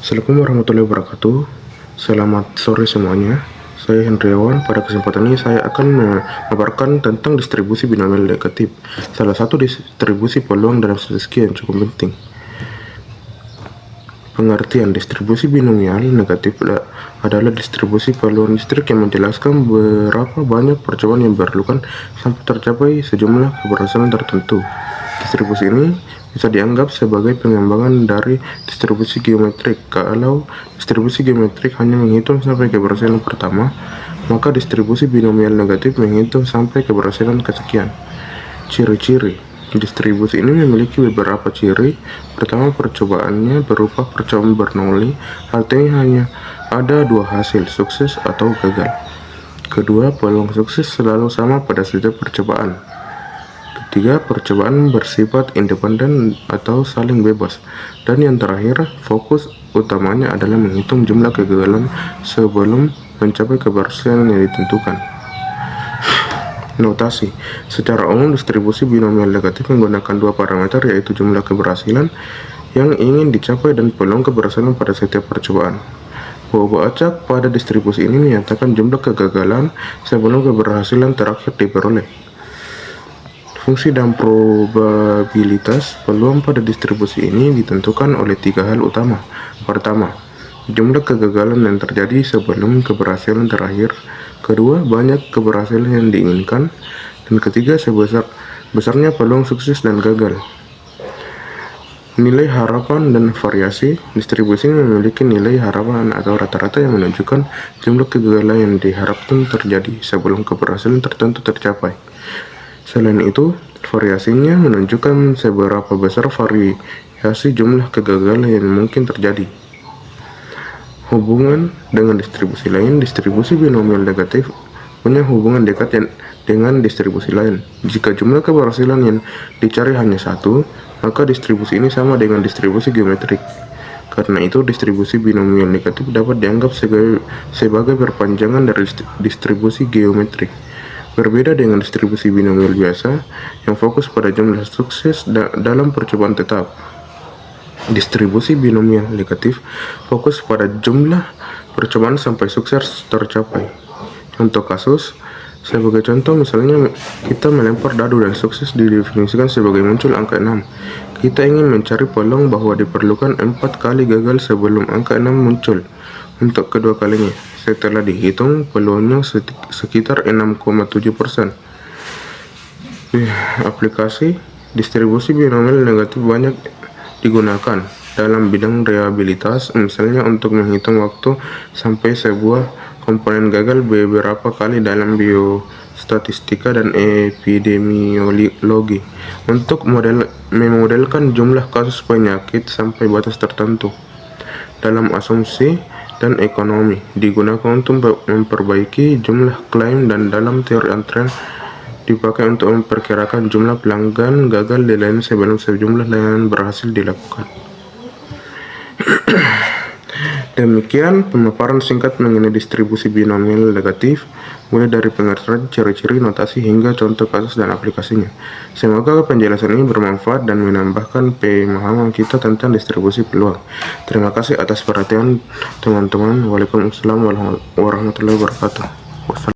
Assalamualaikum warahmatullahi wabarakatuh. Selamat sore semuanya. Saya Hendriawan. Pada kesempatan ini saya akan memaparkan tentang distribusi binomial negatif. Salah satu distribusi peluang dalam statistika yang cukup penting. Pengertian distribusi binomial negatif adalah distribusi peluang distrik yang menjelaskan berapa banyak percobaan yang diperlukan sampai tercapai sejumlah keberhasilan tertentu. Distribusi ini bisa dianggap sebagai pengembangan dari distribusi geometrik. Kalau distribusi geometrik hanya menghitung sampai keberhasilan pertama, maka distribusi binomial negatif menghitung sampai keberhasilan kesekian. Ciri-ciri distribusi ini memiliki beberapa ciri. Pertama, percobaannya berupa percobaan Bernoulli, artinya hanya ada dua hasil, sukses atau gagal. Kedua, peluang sukses selalu sama pada setiap percobaan. Ketiga, percobaan bersifat independen atau saling bebas. Dan yang terakhir, fokus utamanya adalah menghitung jumlah kegagalan sebelum mencapai keberhasilan yang ditentukan. Notasi. Secara umum, distribusi binomial negatif menggunakan dua parameter, yaitu jumlah keberhasilan yang ingin dicapai dan peluang keberhasilan pada setiap percobaan. Bahwa acak pada distribusi ini menyatakan jumlah kegagalan sebelum keberhasilan terakhir diperoleh. Fungsi dan probabilitas peluang pada distribusi ini ditentukan oleh tiga hal utama. Pertama, jumlah kegagalan yang terjadi sebelum keberhasilan terakhir. Kedua, banyak keberhasilan yang diinginkan. Dan ketiga, besarnya peluang sukses dan gagal. Nilai harapan dan variasi. Distribusi ini memiliki nilai harapan atau rata-rata yang menunjukkan jumlah kegagalan yang diharapkan terjadi sebelum keberhasilan tertentu tercapai. Selain itu, variasinya menunjukkan seberapa besar variasi jumlah kegagalan yang mungkin terjadi. Hubungan dengan distribusi lain. Distribusi binomial negatif punya hubungan dekat dengan distribusi lain. Jika jumlah keberhasilan yang dicari hanya satu, maka distribusi ini sama dengan distribusi geometrik. Karena itu, distribusi binomial negatif dapat dianggap sebagai perpanjangan dari distribusi geometrik. Berbeda dengan distribusi binomial biasa yang fokus pada jumlah sukses dalam percobaan tetap. Distribusi binomial negatif fokus pada jumlah percobaan sampai sukses tercapai. Contoh kasus, sebagai contoh misalnya kita melempar dadu dan sukses didefinisikan sebagai muncul angka 6. Kita ingin mencari peluang bahwa diperlukan 4 kali gagal sebelum angka 6 muncul. Untuk kedua kalinya, setelah dihitung, peluangnya sekitar 6,7%. Aplikasi distribusi binomial negatif banyak digunakan dalam bidang reliabilitas, misalnya untuk menghitung waktu sampai sebuah komponen gagal beberapa kali dalam biostatistika dan epidemiologi, untuk memodelkan jumlah kasus penyakit sampai batas tertentu. Dalam asumsi dan ekonomi, digunakan untuk memperbaiki jumlah klaim, dan dalam teori antrean dipakai untuk memperkirakan jumlah pelanggan gagal di layanan sebelum sejumlah layanan berhasil dilakukan. Demikian pemaparan singkat mengenai distribusi binomial negatif, mulai dari pengertian, ciri-ciri, notasi, hingga contoh kasus dan aplikasinya. Semoga penjelasan ini bermanfaat dan menambahkan pemahaman kita tentang distribusi peluang. Terima kasih atas perhatian teman-teman. Waalaikumsalam warahmatullahi wabarakatuh.